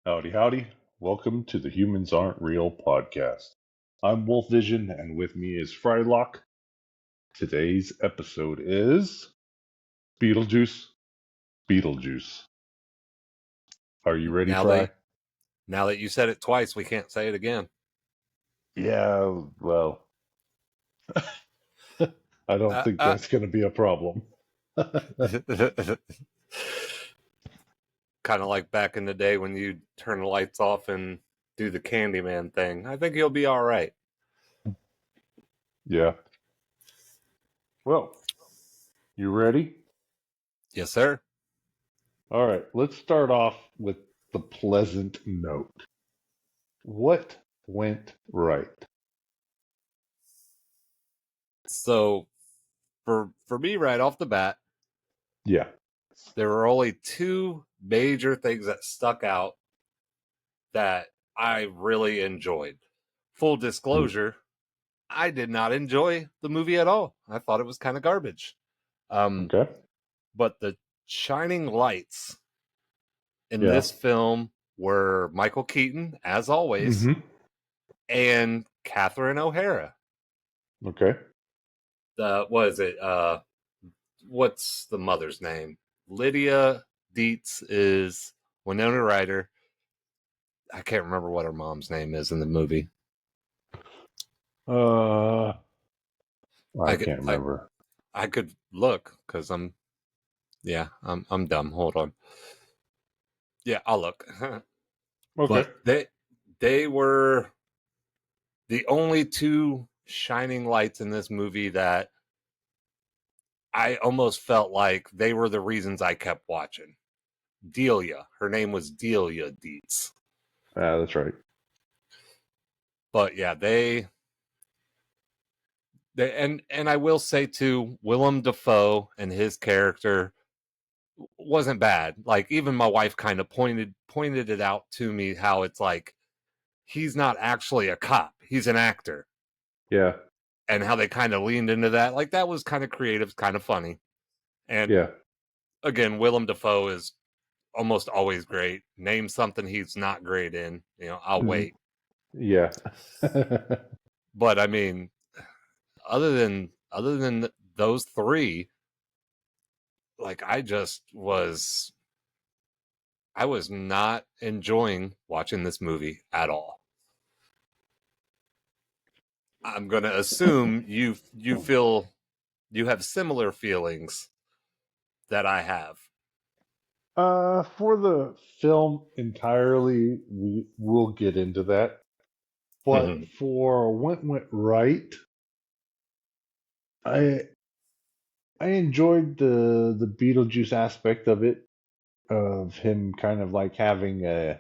Howdy, howdy. Welcome to the Humans Aren't Real podcast. I'm Wolf Vision, and with me is Frylock. Today's episode is Beetlejuice. Beetlejuice. Are you ready, Now Fry? that you said it twice, we can't say it again. Yeah, well, I don't Uh, think uh. that's going to be a problem. Kind of like back in the day when you turn the lights off and do the Candyman thing. I think you'll be all right. Yeah. Well, you ready? Yes, sir. All right, let's start off with the pleasant note. What went right? So for me, right off the bat, Yeah. there were only two major things that stuck out that I really enjoyed. Full disclosure, I did not enjoy the movie at all. I thought it was kind of garbage. Okay. But the shining lights in Yeah. this film were Michael Keaton, as always, Mm-hmm. and Catherine O'Hara. Okay. What is it? What's the mother's name? Lydia Dietz is Winona Ryder. I can't remember what her mom's name is in the movie. I I can't remember. I could look because I'm dumb. Hold on. Yeah, I'll look. Okay. But they were the only two shining lights in this movie that I almost felt like they were the reasons I kept watching. Delia. Her name was Delia Dietz. That's right. But yeah, they and I will say too, Willem Dafoe and his character wasn't bad. Like even my wife kind of pointed it out to me how it's like he's not actually a cop. He's an actor. Yeah. And how they kind of leaned into that. Like that was kind of creative, kind of funny. And Yeah. again, Willem Dafoe is almost always great. Name something he's not great in, I'll wait. Yeah. But I mean, other than those three, like I was not enjoying watching this movie at all. I'm going to assume you feel you have similar feelings that I have. For the film entirely, we will get into that. But for what went right, I I enjoyed the Beetlejuice aspect of it, of him kind of like having a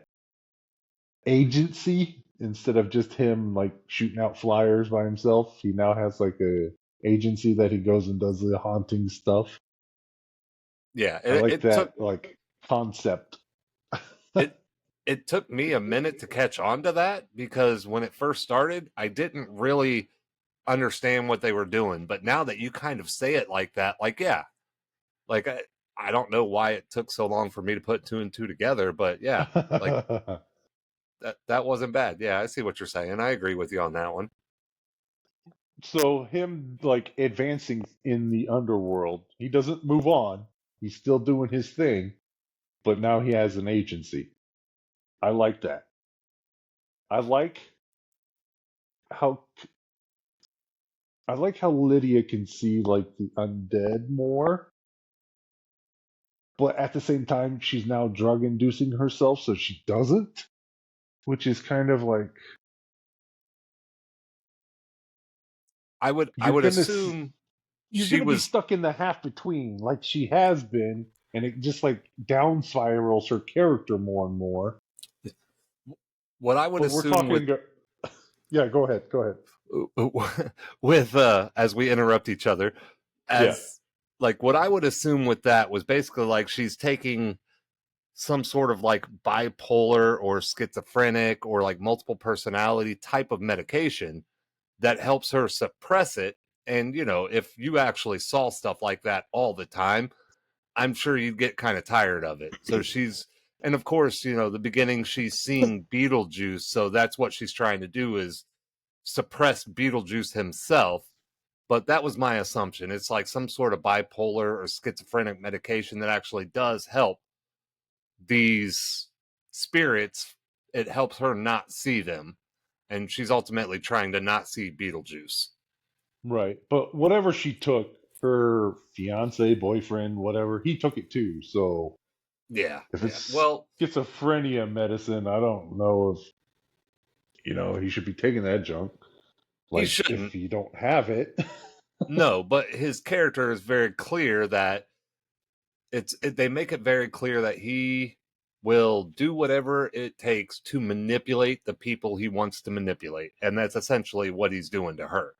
agency instead of just him like shooting out flyers by himself. He now has like a agency that he goes and does the haunting stuff. Yeah, I like it took that like concept. it it took me a minute to catch on to that because when it first started, I didn't really understand what they were doing. But now that you kind of say it like that, like yeah, like I don't know why it took so long for me to put two and two together, but yeah, like that wasn't bad. Yeah, I see what you're saying. I agree with you on that one. So him like advancing in the underworld, he doesn't move on. He's still doing his thing, but now he has an agency. I like that. I like how I like how Lydia can see like the undead more, but at the same time she's now drug inducing herself so she doesn't, which is kind of like I you're would gonna assume you're she gonna be was. stuck in the half between like she has been, and it just like down spirals her character more and more. What I would But we're assume talking. Yeah, go ahead. Go ahead. with as we interrupt each other, Yeah. as like what I would assume with that was basically like she's taking some sort of like bipolar or schizophrenic or like multiple personality type of medication that helps her suppress it. And if you actually saw stuff like that all the time, I'm sure you'd get kind of tired of it. So she's And of course, the beginning she's seeing Beetlejuice, so that's what she's trying to do is suppress Beetlejuice himself. But that was my assumption. It's like some sort of bipolar or schizophrenic medication that actually does help these spirits. It helps her not see them, and she's ultimately trying to not see Beetlejuice. Right. But whatever she took, her fiance, boyfriend, whatever, he took it too. So Yeah, if yeah. it's Well, schizophrenia medicine, I don't know if, he should be taking that junk. he Like, if shouldn't. you don't have it. No, but his character is very clear that they make it very clear that he will do whatever it takes to manipulate the people he wants to manipulate, and that's essentially what he's doing to her.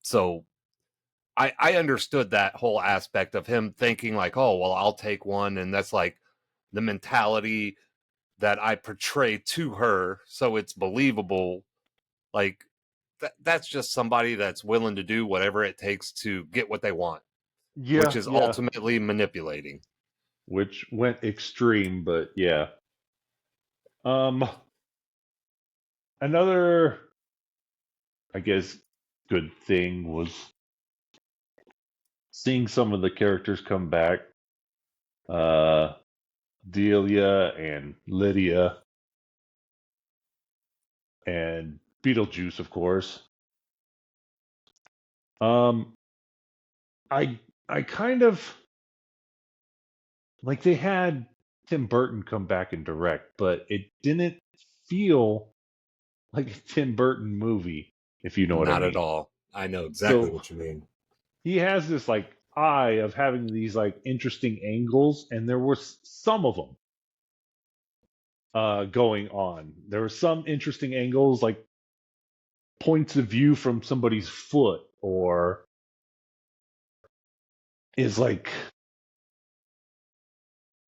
So I understood that whole aspect of him thinking like, oh well, I'll take one, and that's like the mentality that I portray to her, so it's believable. Like that's just somebody that's willing to do whatever it takes to get what they want, which Yeah, is yeah. ultimately manipulating. Which went extreme, but yeah. Um, Another, I guess, good thing was seeing some of the characters come back. Uh, Delia and Lydia and Beetlejuice, of course. Um, I I kind of like they had Tim Burton come back and direct, but it didn't feel like a Tim Burton movie, if you know what I Not at mean. all. I know exactly So what you mean. he has this like eye of having these like interesting angles, and there was some of them going on. There were some interesting angles, like points of view from somebody's foot, or is like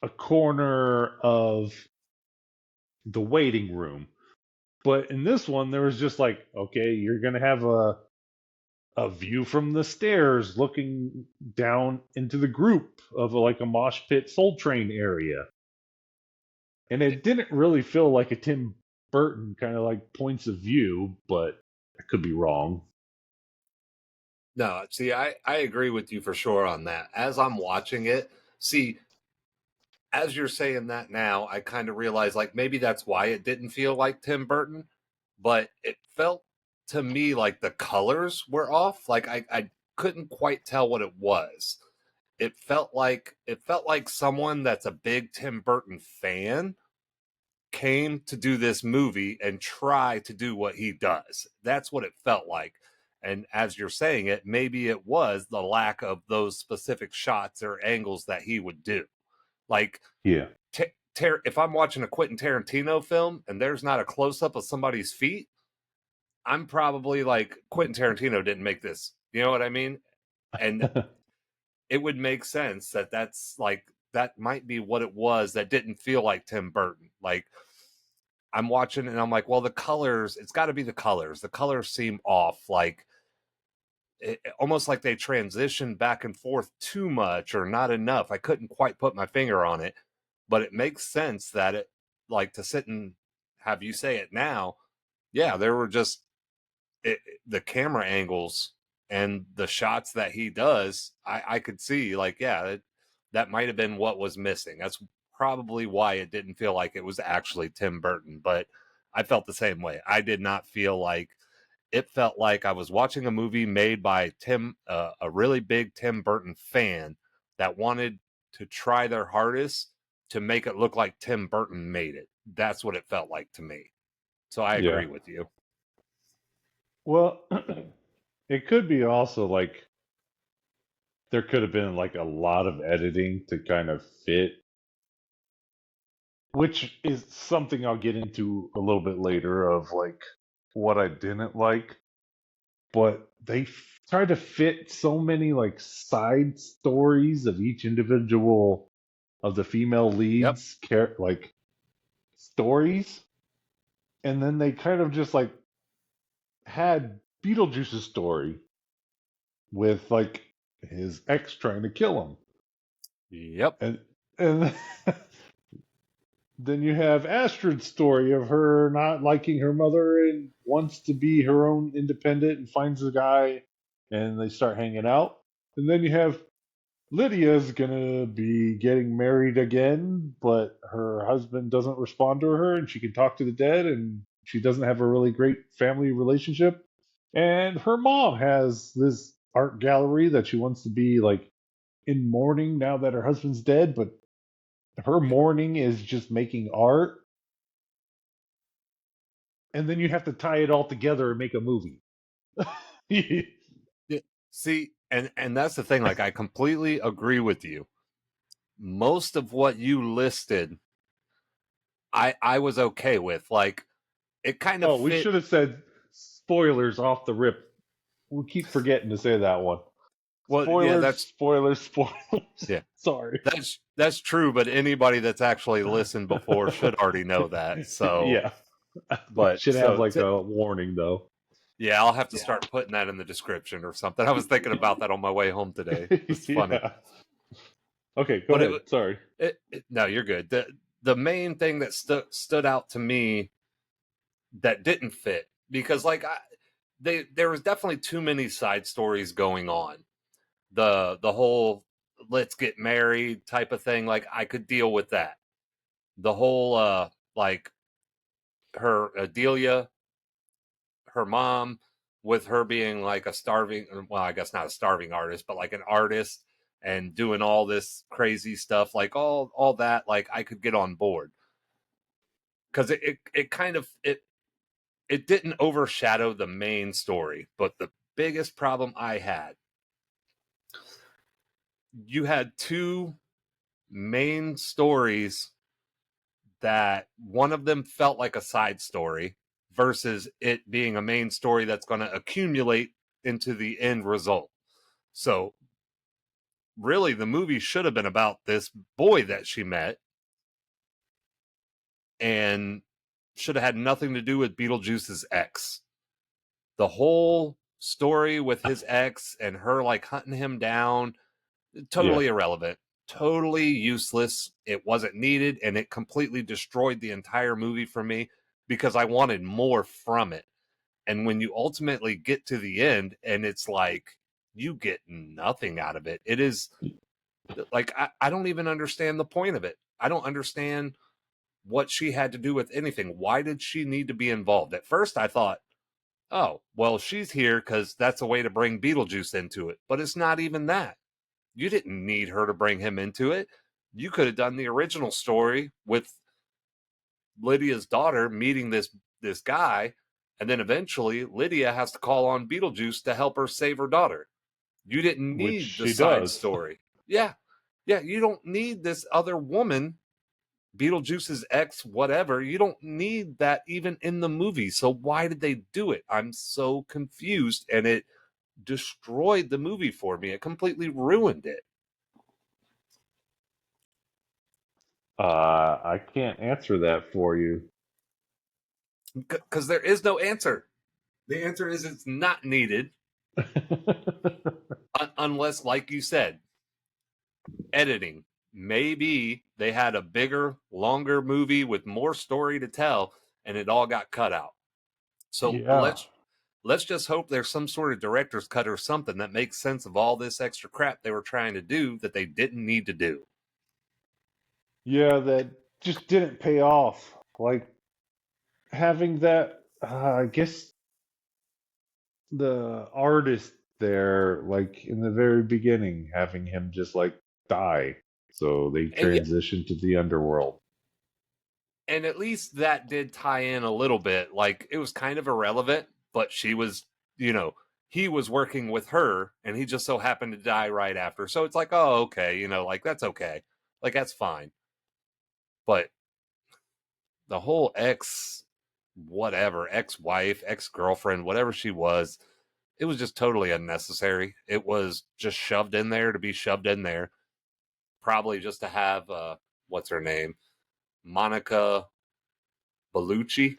a corner of the waiting room. But in this one, there was just like, okay, you're gonna have a view from the stairs looking down into the group of like a mosh pit soul train area. And it didn't really feel like a Tim Burton kind of like points of view, but I could be wrong. No, see, I agree with you for sure on that. As I'm watching it, see, as you're saying that now, I kind of realize like maybe that's why it didn't feel like Tim Burton, but it felt to me like the colors were off. Like I couldn't quite tell what it was. It felt like someone that's a big Tim Burton fan came to do this movie and try to do what he does. That's what it felt like. And as you're saying it, maybe it was the lack of those specific shots or angles that he would do. Like, Yeah. if I'm watching a Quentin Tarantino film and there's not a close up of somebody's feet, I'm probably like, Quentin Tarantino didn't make this. You know what I mean? And it would make sense that that might be what it was that didn't feel like Tim Burton. Like, I'm watching and I'm like, well, the colors, it's got to be the colors. The colors seem off, like almost like they transition back and forth too much or not enough. I couldn't quite put my finger on it, but it makes sense that it, like, to sit and have you say it now. Yeah, there were just the camera angles and the shots that he does. I could see, like, yeah, that might have been what was missing. That's probably why it didn't feel like it was actually Tim Burton, but I felt the same way. I did not feel like it felt like I was watching a movie made by a really big Tim Burton fan that wanted to try their hardest to make it look like Tim Burton made it. That's what it felt like to me. So I Yeah. agree with you. Well, it could be also like there could have been like a lot of editing to kind of fit, which is something I'll get into a little bit later of like what I didn't like. But they try to fit so many like side stories of each individual of the female Yep. leads like stories, and then they kind of just like had Beetlejuice's story with like his ex trying to kill him, Yep. and and Then you have Astrid's story of her not liking her mother and wants to be her own independent and finds a guy and they start hanging out. And then you have Lydia's gonna be getting married again, but her husband doesn't respond to her and she can talk to the dead and she doesn't have a really great family relationship. And her mom has this art gallery that she wants to be like in mourning now that her husband's dead, but her mourning is just making art, and then you have to tie it all together and make a movie. Yeah. See, and that's the thing. Like, I completely agree with you. Most of what you listed, I was okay with. Like, it kind of Oh, we fit. should have said spoilers off the rip. We keep forgetting to say that one. Well, yeah, Spoilers, spoilers, spoilers. yeah, Sorry. that's true. But anybody that's actually listened before should already know that. So, Yeah. We but should have so like a warning though. yeah, I'll have to Yeah. start putting that in the description or something. I was thinking about that on my way home today. It's funny, Yeah. Okay, go but ahead. Sorry. no, you're good. The main thing that stood out to me that didn't fit because like there was definitely too many side stories going on. The whole let's get married type of thing, like I could deal with that. The whole like her Adelia, her mom, with her being like a starving, well, I guess not a starving artist, but like an artist and doing all this crazy stuff, like all that, like I could get on board because it kind of it didn't overshadow the main story. But the biggest problem I had, you had two main stories that one of them felt like a side story versus it being a main story that's going to accumulate into the end result. So, really, the movie should have been about this boy that she met and should have had nothing to do with Beetlejuice's ex. The whole story with his ex and her like hunting him down, Yeah. totally irrelevant, totally useless. It wasn't needed, and it completely destroyed the entire movie for me because I wanted more from it. And when you ultimately get to the end and it's like you get nothing out of it, it is like I don't even understand the point of it. I don't understand what she had to do with anything. Why did she need to be involved? At first, I thought, oh, well, she's here because that's a way to bring Beetlejuice into it. But it's not even that. You didn't need her to bring him into it. You could have done the original story with Lydia's daughter meeting this guy, and then eventually Lydia has to call on Beetlejuice to help her save her daughter. You didn't Which need the she side does. story. Yeah. Yeah, you don't need this other woman, Beetlejuice's ex, whatever. You don't need that even in the movie. So why did they do it? I'm so confused, and it destroyed the movie for me. It completely ruined it. I can't answer that for you. Because there is no answer. The answer is it's not needed unless, like you said, editing. Maybe they had a bigger, longer movie with more story to tell, and it all got cut out. So Yeah. let's just hope there's some sort of director's cut or something that makes sense of all this extra crap they were trying to do that they didn't need to do. Yeah, that just didn't pay off. Like having that, I guess the artist there, like in the very beginning, having him just like die. So they And yeah, transition to the underworld. and at least that did tie in a little bit. Like it was kind of irrelevant, but she was, you know, he was working with her and he just so happened to die right after. So it's like, oh, okay, like that's okay. Like that's fine. But the whole whatever, ex-wife, ex-girlfriend, whatever she was, it was just totally unnecessary. It was just shoved in there to be shoved in there. Probably just to have what's her name? Monica Bellucci.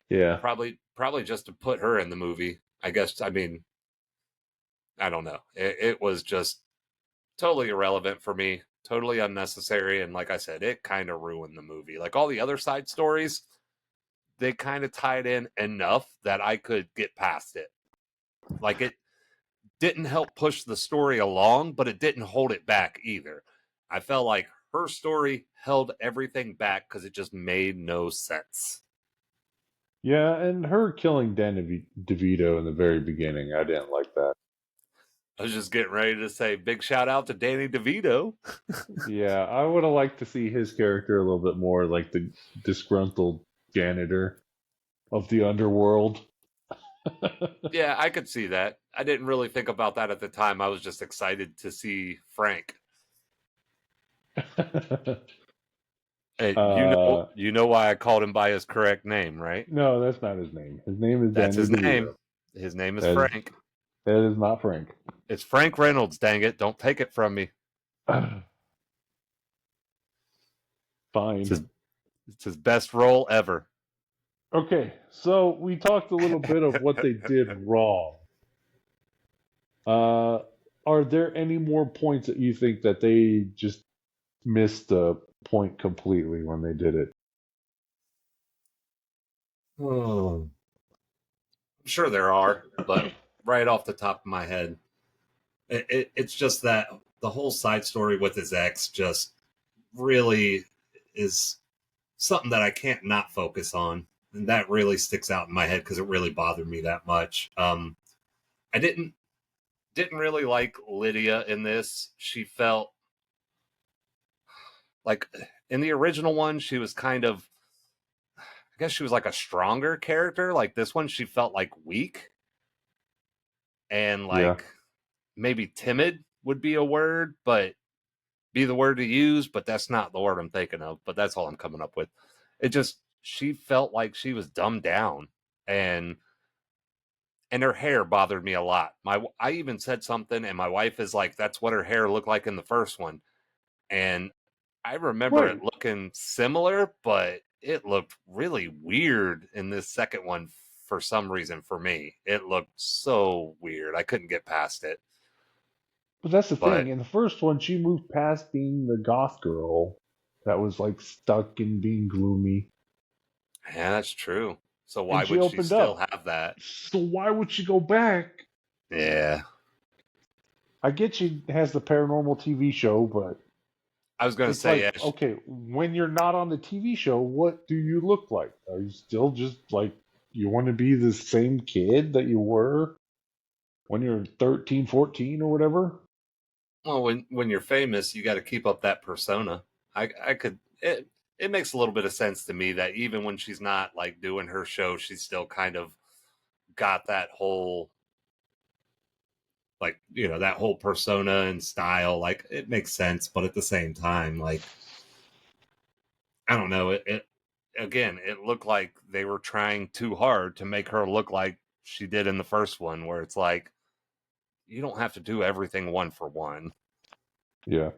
Yeah. Probably just to put her in the movie. I guess I mean, I don't know. It was just totally irrelevant for me. totally unnecessary. And like I said, it kind of ruined the movie. Like all the other side stories, they kind of tied in enough that I could get past it. Like it didn't help push the story along, but it didn't hold it back either. I felt like her story held everything back because it just made no sense. Yeah, and her killing DeVito in the very beginning, I didn't like that. I was just getting ready to say big shout out to Danny DeVito. Yeah, I would have liked to see his character a little bit more like the disgruntled janitor of the underworld. Yeah, I could see that. I didn't really think about that at the time. I was just excited to see Frank. uh, You know why I called him by his correct name, right? no, that's not his name. His name is That's Danny his name. DeVito. His name is That is, Frank. that is not Frank. It's Frank Reynolds, dang it. Don't take it from me. It's Fine. his, it's his best role ever. Okay, so we talked a little bit of what they did wrong. Uh, are there any more points that you think that they just missed the point completely when they did it? I'm sure there are, but right off the top of my head, it's just that the whole side story with his ex just really is something that I can't not focus on. And that really sticks out in my head because it really bothered me that much. I didn't really like Lydia in this. She felt like in the original one, she was kind of, I guess she was like a stronger character. Like this one, she felt like weak and Yeah. like maybe timid would be a word, but be the word to use, but that's not the word I'm thinking of. But that's all I'm coming up with. It just, she felt like she was dumbed down, and her hair bothered me a lot. I even said something, and my wife is like, "That's what her hair looked like in the first one," and I remember it Right. looking similar, but it looked really weird in this second one for some reason. For me, it looked so weird. I couldn't get past it. But that's the thing. But In the first one, she moved past being the goth girl that was like stuck in being gloomy, yeah, that's true. So and why she would she opened still up. have that? So why would she go back? Yeah, I get she has the paranormal TV show, but I was gonna it's say like, yes. okay, when you're not on the TV show, what do you look like? Are you still just like you want to be the same kid that you were when you're 13, 14, or whatever? Well, when you're famous, you got to keep up that persona. I could it makes a little bit of sense to me that even when she's not like doing her show, she's still kind of got that whole like that whole persona and style. Like it makes sense, but at the same time, like I don't know, it again, it looked like they were trying too hard to make her look like she did in the first one, where it's like you don't have to do everything one for one. Yeah.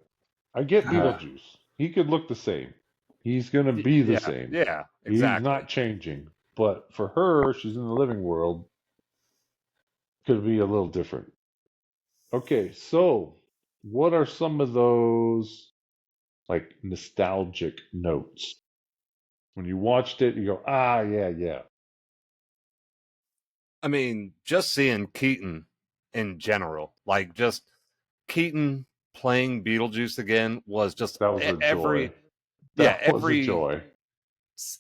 I get Uh, Beetlejuice. He could look the same. He's going to be the yeah, same. yeah, He's exactly. not changing. But for her, she's in the living world, could be a little different. Okay, so what are some of those like nostalgic notes? When you watched it, you go, ah, yeah, yeah. I mean, just seeing Keaton in general, like just Keaton playing Beetlejuice again was just That was a joy. every yeah, That was a joy.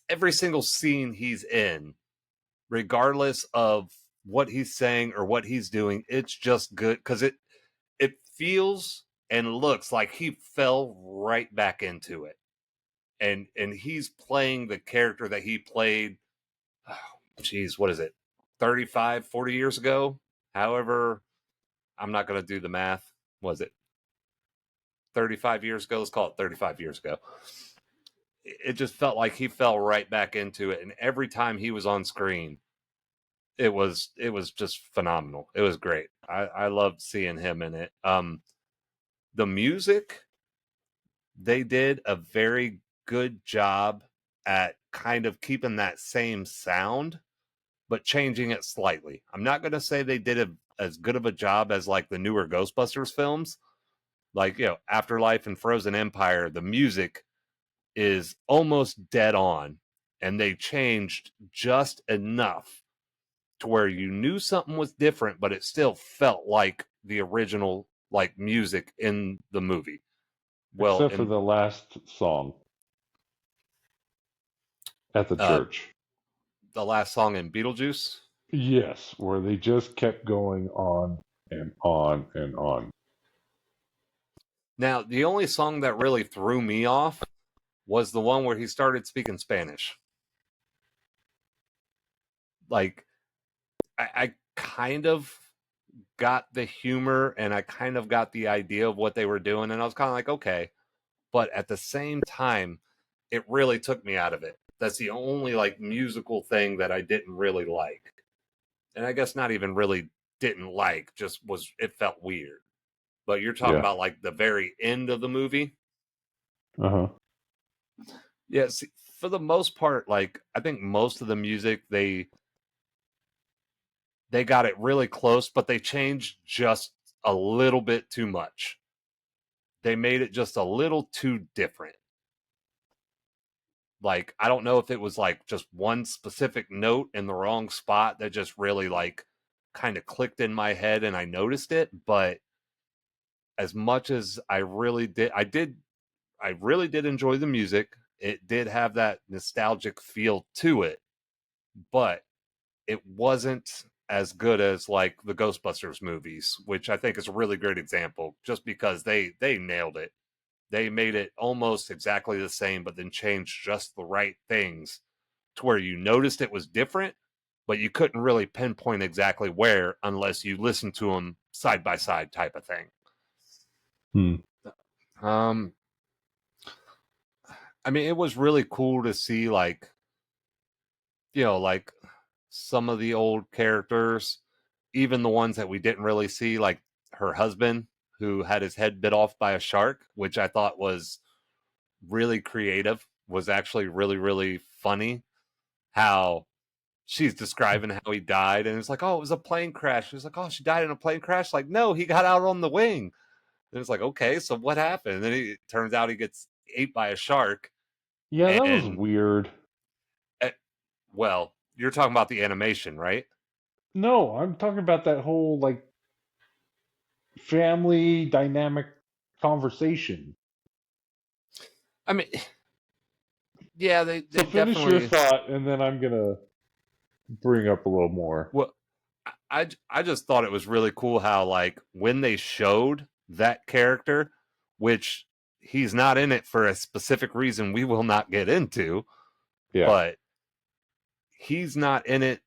every single scene he's in, regardless of what he's saying or what he's doing, it's just good because it feels and looks like he fell right back into it. And he's playing the character that he played, oh, geez, what is it? 35, 40 years ago? However, I'm not going to do the math. Was it 35 years ago? Let's call it 35 years ago. It just felt like he fell right back into it. And every time he was on screen, it was just phenomenal. It was great. I loved seeing him in it. The music, they did a very good job at kind of keeping that same sound, but changing it slightly. I'm not going to say they did as good of a job as like the newer Ghostbusters films, Like, Afterlife and Frozen Empire, the music is almost dead on, and they changed just enough to where you knew something was different, but it still felt like the original like music in the movie. Well, except for in the last song at the uh, church. the last song in Beetlejuice. Yes, where they just kept going on and on and on. Now, the only song that really threw me off was the one where he started speaking Spanish. Like, I kind of got the humor and I kind of got the idea of what they were doing, and I was kind of like, okay. But at the same time, it really took me out of it. That's the only like musical thing that I didn't really like. And I guess not even really didn't like, just was it felt weird. But you're talking Yeah. about like the very end of the movie. Uh huh. Yeah, see, for the most part, like I think most of the music they got it really close, but they changed just a little bit too much. They made it just a little too different. Like I don't know if it was like just one specific note in the wrong spot that just really like kind of clicked in my head and I noticed it, but as much as I really did enjoy the music. It did have that nostalgic feel to it, but it wasn't as good as like the Ghostbusters movies, which I think is a really great example just because they nailed it. They made it almost exactly the same, but then changed just the right things to where you noticed it was different, but you couldn't really pinpoint exactly where unless you listened to them side by side type of thing. Hmm. Um, I mean, it was really cool to see like, like some of the old characters, even the ones that we didn't really see, like her husband who had his head bit off by a shark, which I thought was really creative, was actually really, really funny. How she's describing how he died, and it's like, oh, it was a plane crash. She's like, oh, she died in a plane crash. Like, no, he got out on the wing. And it's like, okay, so what happened? And then it turns out he gets ate by a shark. Yeah, that was And, weird. eh, well, you're talking about the animation, right? No, I'm talking about that whole like family dynamic conversation. I mean, yeah, they So finish your definitely. thought, and then I'm gonna bring up a little more. Well, I just thought it was really cool how like when they showed that character, which he's not in it for a specific reason we will not get into, Yeah. but he's not in it,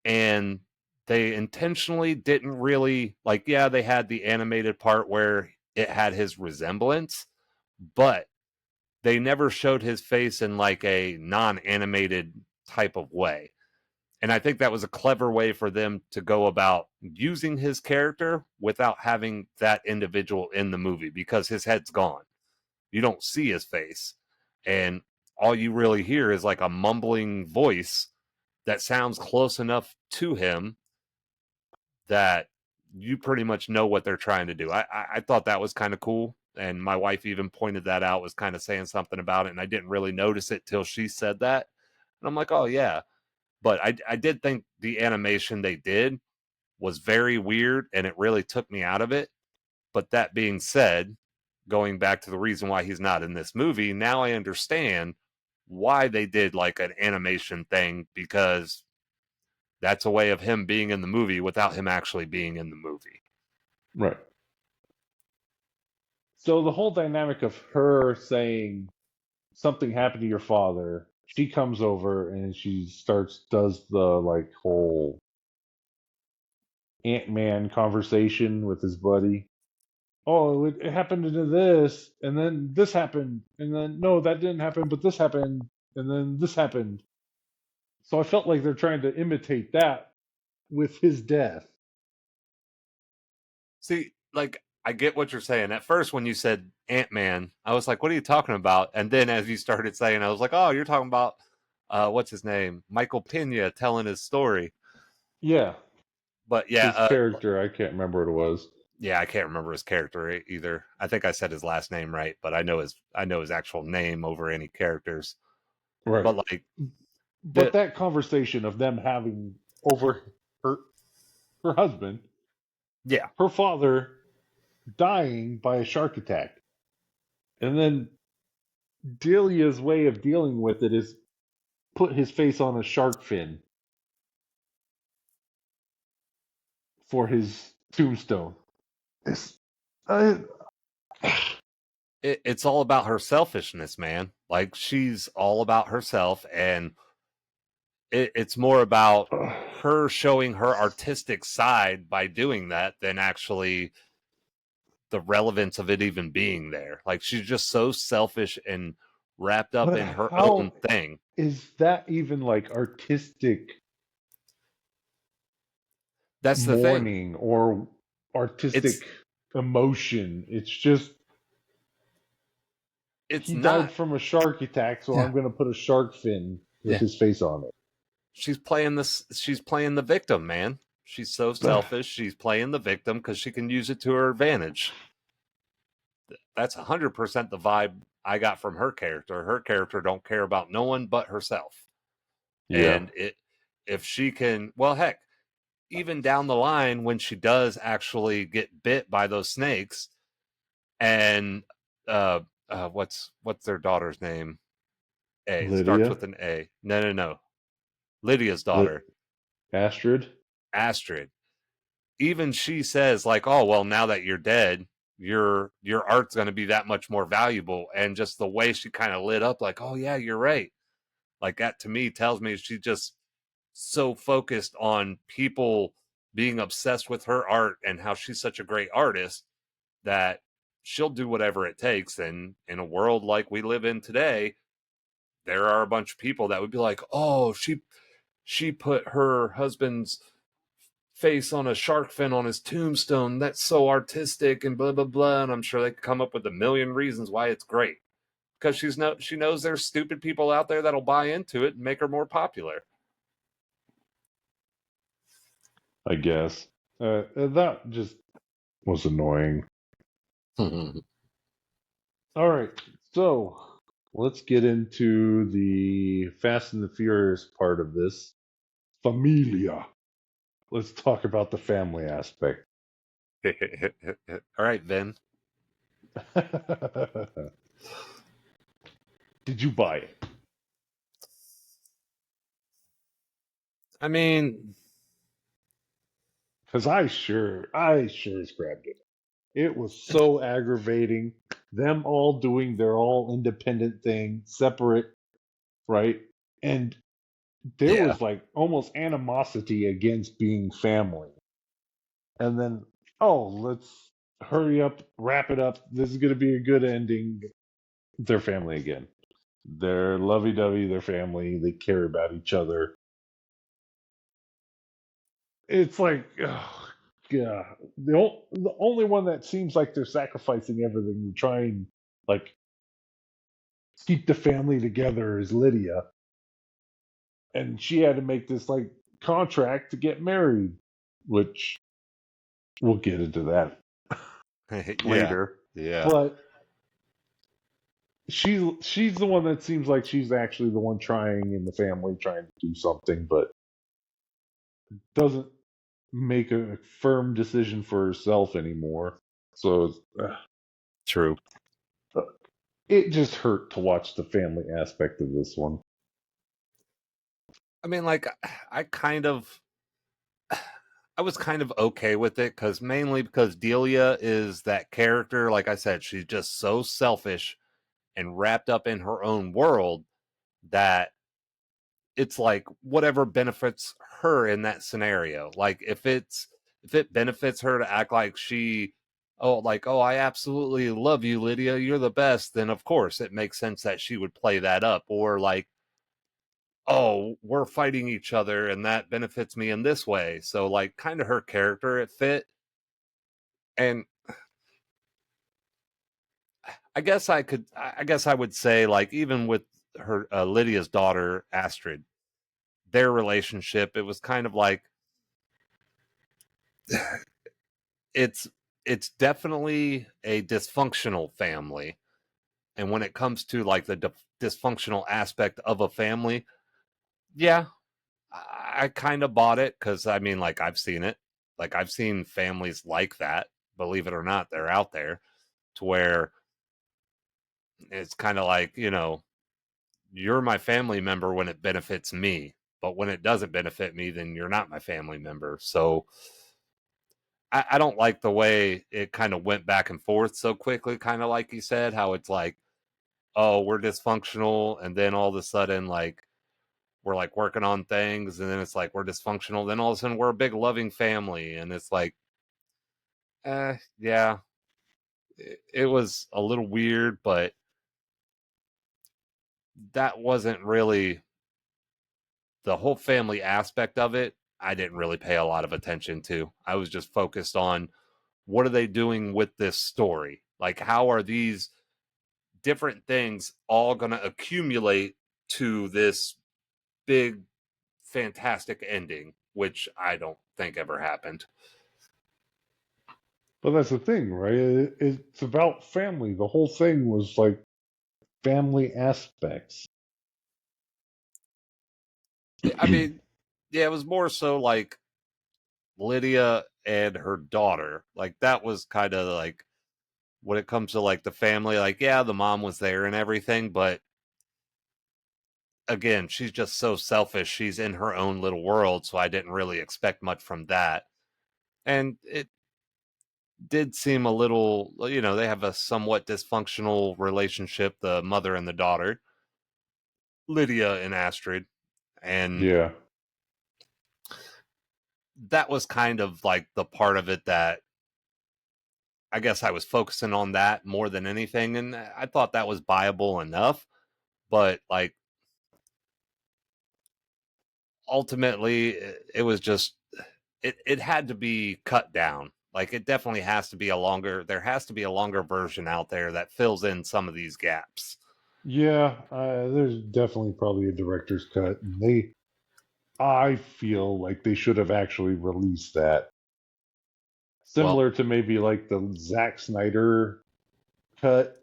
and they intentionally didn't really like. Yeah, they had the animated part where it had his resemblance, but they never showed his face in like a non-animated type of way. And I think that was a clever way for them to go about using his character without having that individual in the movie because his head's gone. You don't see his face. And all you really hear is like a mumbling voice that sounds close enough to him that you pretty much know what they're trying to do. I thought that was kind of cool. And my wife even pointed that out, was kind of saying something about it. And I didn't really notice it till she said that. And I'm like, oh, yeah. But I did think the animation they did was very weird and it really took me out of it. But that being said, going back to the reason why he's not in this movie, now I understand why they did like an animation thing, because that's a way of him being in the movie without him actually being in the movie. Right. So the whole dynamic of her saying something happened to your father, she comes over and she does the like whole Ant-Man conversation with his buddy. Oh, it happened to this, and then this happened, and then no, that didn't happen, but this happened, and then this happened. So I felt like they're trying to imitate that with his death. See, like, I get what you're saying. At first, when you said Ant Man, I was like, what are you talking about? And then as you started saying, I was like, oh, you're talking about, what's his name? Michael Pena telling his story. Yeah, But yeah, his character, I can't remember what it was. Yeah, I can't remember his character either. I think I said his last name right, but I know his actual name over any characters. Right. But like But the that conversation of them having over her her husband, yeah, her father dying by a shark attack, and then Delia's way of dealing with it is put his face on a shark fin for his tombstone. It's, uh, it's all about her selfishness, man. Like she's all about herself, and it's more about her showing her artistic side by doing that than actually the relevance of it even being there. Like she's just so selfish and wrapped up but in her how own thing. is that even like artistic That's the thing. mourning or It's artistic emotion? It's just it's he died not. from a shark attack, so Yeah. I'm going to put a shark fin with Yeah. his face on it. She's playing this. She's playing the victim, man. She's so selfish. She's playing the victim because she can use it to her advantage. That's 100% the vibe I got from her character. Her character don't care about no one but herself. Yeah. And it if she can, well, heck, even down the line when she does actually get bit by those snakes, and uh, what's their daughter's name? A starts Lydia, with an A. No, no, no. Lydia's Lit- daughter, Astrid. Astrid. Even she says like, "Oh well, now that you're dead, your art's going to be that much more valuable." And just the way she kind of lit up, like, "Oh yeah, you're right." Like that to me tells me she's just so focused on people being obsessed with her art and how she's such a great artist that she'll do whatever it takes. And in a world like we live in today, there are a bunch of people that would be like, "Oh, she put her husband's face on a shark fin on his tombstone. That's so artistic and blah blah blah." And I'm sure they could come up with a million reasons why it's great because she knows there's stupid people out there that'll buy into it and make her more popular. I guess. That just was annoying. All right, so let's get into the Fast and the Furious part of this. Familia. Let's talk about the family aspect. All right, Vin. Did you buy it? I mean, Because I sure grabbed it. It was so aggravating. Them all doing their all independent thing, separate, right? And there yeah. was like almost animosity against being family. And then, oh, let's hurry up, wrap it up. This is going to be a good ending. They're family again. They're lovey dovey, they're family, they care about each other. It's like, oh, yeah. The only one that seems like they're sacrificing everything to try and like keep the family together is Lydia. And she had to make this like contract to get married, which we'll get into that Yeah. later. Yeah. But she's the one that seems like she's actually the one trying in the family, trying to do something, but doesn't make a firm decision for herself anymore. So True. uh, it just hurt to watch the family aspect of this one. I mean, like, I kind of, I was kind of okay with it because mainly because Delia is that character. Like I said, she's just so selfish and wrapped up in her own world that it's like whatever benefits her in that scenario. Like if it benefits her to act like she, oh, like, oh, I absolutely love you, Lydia, you're the best, then of course it makes sense that she would play that up. Or like, oh, we're fighting each other and that benefits me in this way. So like kind of her character it fit. And I guess I would say like even with her Lydia's daughter Astrid, their relationship, it was kind of like it's it's definitely a dysfunctional family. And when it comes to like the dysfunctional aspect of a family, yeah, I kind of bought it because I mean, like, I've seen it. Like, I've seen families like that. Believe it or not, they're out there to where it's kind of like, you're my family member when it benefits me. But when it doesn't benefit me, then you're not my family member. So I don't like the way it kind of went back and forth so quickly, kind of like you said, how it's like, oh, we're dysfunctional. And then all of a sudden, like, we're like working on things. And then it's like, we're dysfunctional. Then all of a sudden, we're a big loving family. And it's like, yeah, it was a little weird, but that wasn't really the whole family aspect of it. I didn't really pay a lot of attention to. I was just focused on what are they doing with this story? Like, how are these different things all going to accumulate to this big, fantastic ending, which I don't think ever happened. But that's the thing, right? It's about family. The whole thing was like family aspects. I mean, yeah, it was more so like Lydia and her daughter. Like, that was kind of like when it comes to like the family, like, yeah, the mom was there and everything, but again, she's just so selfish. She's in her own little world, so I didn't really expect much from that. And it did seem a little, they have a somewhat dysfunctional relationship, the mother and the daughter, Lydia and Astrid. And Yeah. that was kind of like the part of it that I guess I was focusing on that more than anything. And I thought that was viable enough. But like, ultimately, it was just, it had to be cut down. Like, it definitely has to be there has to be a longer version out there that fills in some of these gaps. Yeah, there's definitely probably a director's cut. And I feel like they should have actually released that. Well, Similar to maybe like the Zack Snyder cut,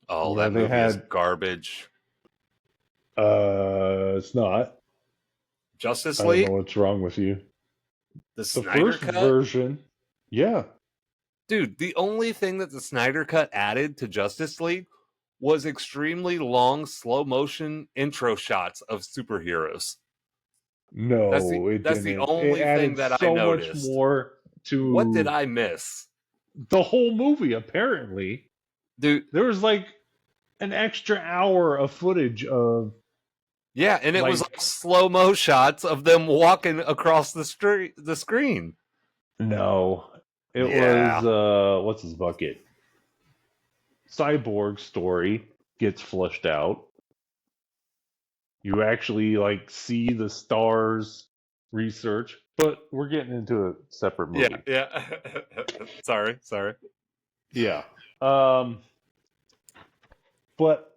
oh, where that they movie is had, garbage. it's not. Justice I don't know League, what's wrong with you. the The Snyder first cut, version, yeah. dude. The only thing that the Snyder cut added to Justice League was extremely long slow motion intro shots of superheroes. No, it That's the didn't. It only thing added that I so much noticed. more What did to I miss, the whole movie, apparently. dude? There was like an extra hour of footage of Yeah, and it was like like slow mo shots of them walking across the screen. no. It was Yeah, what's his bucket? Cyborg story gets flushed out. You actually like see the stars research, but we're getting into a separate yeah, movie. yeah. sorry. Yeah. But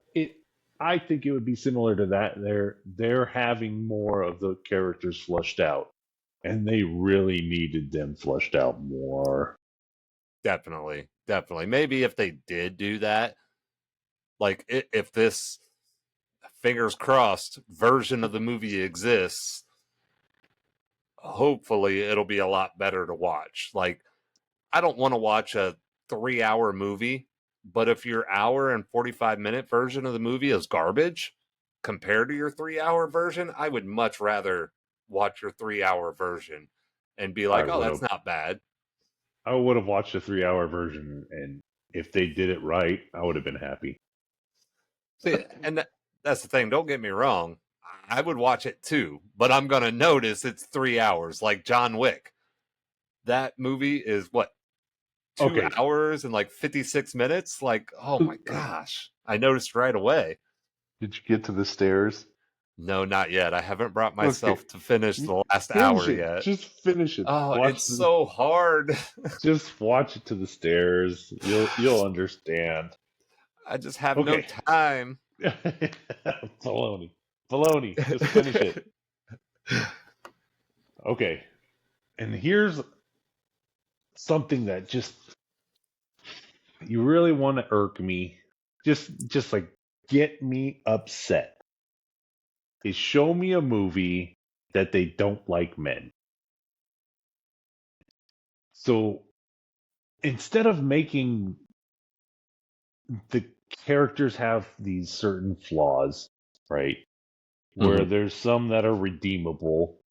I think it would be similar to that. They're having more of the characters flushed out, and they really needed them flushed out more. Definitely, definitely. Maybe if they did do that, like if this fingers crossed version of the movie exists, hopefully it'll be a lot better to watch. Like, I don't want to watch a 3 hour movie, but if your hour and 45-minute version of the movie is garbage compared to your 3 hour version, I would much rather watch your 3 hour version and be I like, oh, would that's have not bad. I would have watched the 3 hour version, and if they did it right, I would have been happy. See, and that's the thing. Don't get me wrong. I would watch it too, but I'm going to notice it's 3 hours, like John Wick. That movie is what, two Okay, hours and like 56 minutes? Like, oh my gosh. I noticed right away. did you get to the stairs? No, not yet. I haven't brought Okay, myself to finish the last finish hour it. yet. Just finish it. Oh, it's so hard. Just watch it to the stairs. You'll understand. I just have no Okay. time. Baloney. Baloney. Just finish it. Okay. And here's something that just you really want to irk me, just like get me upset, is show me a movie that they don't like men. So instead of making the characters have these certain flaws, right? Where Mhm. there's some that are redeemable,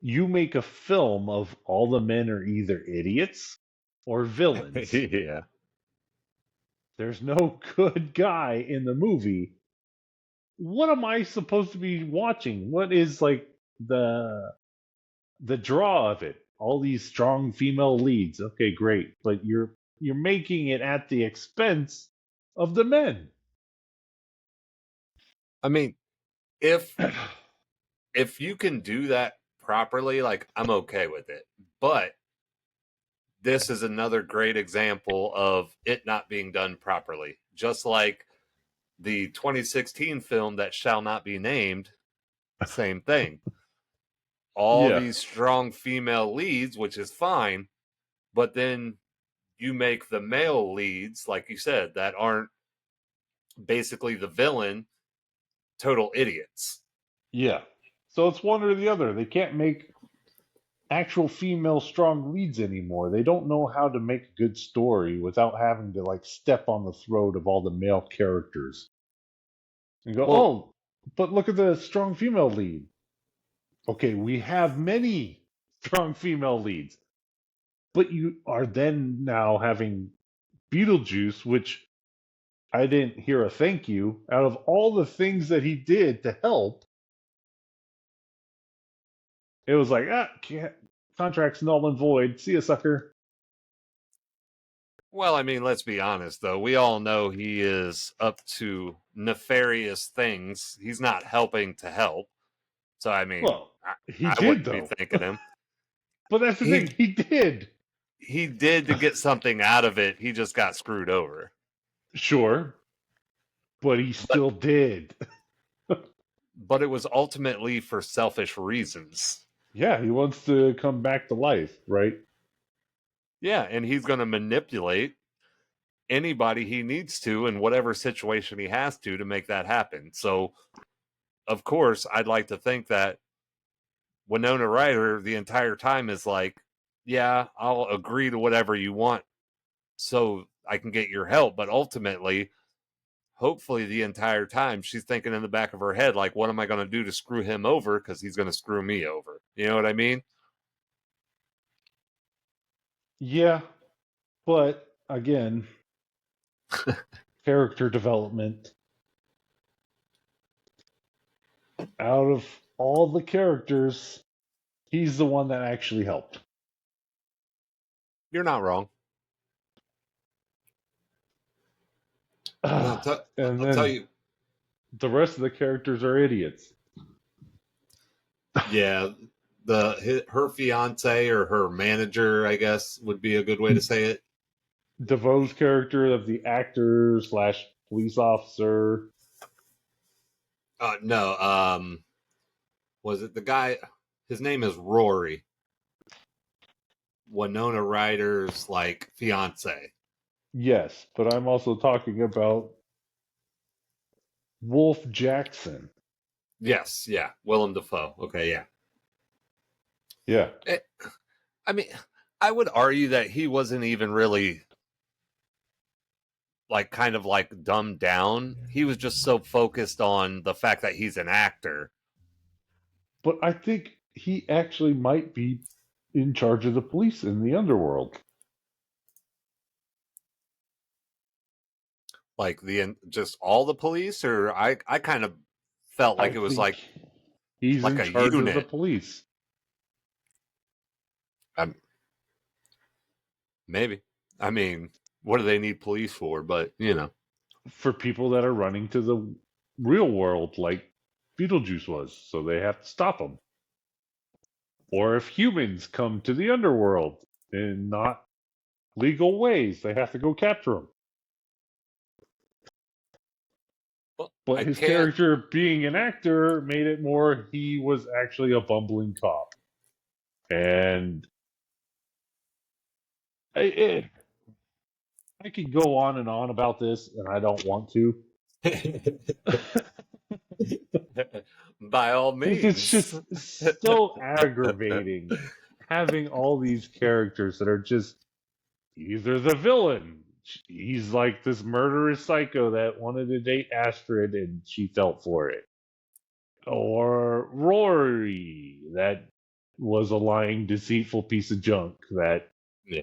you make a film of all the men are either idiots or villains. Yeah. There's no good guy in the movie. What am I supposed to be watching? What is like the the draw of it? All these strong female leads. Okay, great, but you're making it at the expense of the men. I mean, if you can do that properly, like I'm okay with it. But this is another great example of it not being done properly. Just like the 2016 film that shall not be named, same thing. All Yeah, these strong female leads, which is fine, but then you make the male leads, like you said, that aren't basically the villain, total idiots. yeah. So it's one or the other. They can't make actual female strong leads anymore. They don't know how to make a good story without having to like step on the throat of all the male characters and go, Well, "Oh, but look at the strong female lead." Okay, we have many strong female leads, but you are then now having Beetlejuice, which I didn't hear a thank you out of all the things that he did to help. It was like, can't, contract's null and void. See ya, sucker. well, I mean, let's be honest, though. We all know he is up to nefarious things. He's not helping to help. So, I mean, Well, he I did wouldn't be though. thanking him. But that's the thing, He he did. he did to get something out of it. He just got screwed over. Sure, but he But still did. it was ultimately for selfish reasons. Yeah, he wants to come back to life, right? Yeah, and he's going to manipulate anybody he needs to in whatever situation he has to make that happen. So, of course, I'd like to think that Winona Ryder the entire time is like, yeah, I'll agree to whatever you want so I can get your help. But ultimately, hopefully, the entire time she's thinking in the back of her head, like, what am I going to do to screw him over? Because he's going to screw me over. You know what I mean? Yeah, but again, character development. Out of all the characters, he's the one that actually helped. You're not wrong. And And I'll tell then you, the rest of the characters are idiots. yeah, her fiance or her manager, I guess, would be a good way to say it. DeVoe's character of the actor slash police officer. No, was it the guy? His name is Rory. Winona Ryder's like fiance. Yes, but I'm also talking about Wolf Jackson. Yes, yeah, Willem Dafoe. Okay, yeah. Yeah. It, I mean, I would argue that he wasn't even really like kind of like dumbed down. He was just so focused on the fact that he's an actor. But I think he actually might be in charge of the police in the underworld. Like the just all the police, or I kind of felt I like it was think he's like in a charge of the unit. police Um, maybe. I mean, what do they need police for? But you know, for people that are running to the real world like Beetlejuice was, so they have to stop them. Or if humans come to the underworld in not legal ways, they have to go capture them. well, But I his can't. character being an actor made it more he was actually a bumbling cop. And I, I could go on and on about this, and I don't want to. By all Because it's means. just so aggravating having all these characters that are just either the villain. He's like this murderous psycho that wanted to date Astrid and she felt for it. Or Rory, that was a lying, deceitful piece of junk that. Yeah.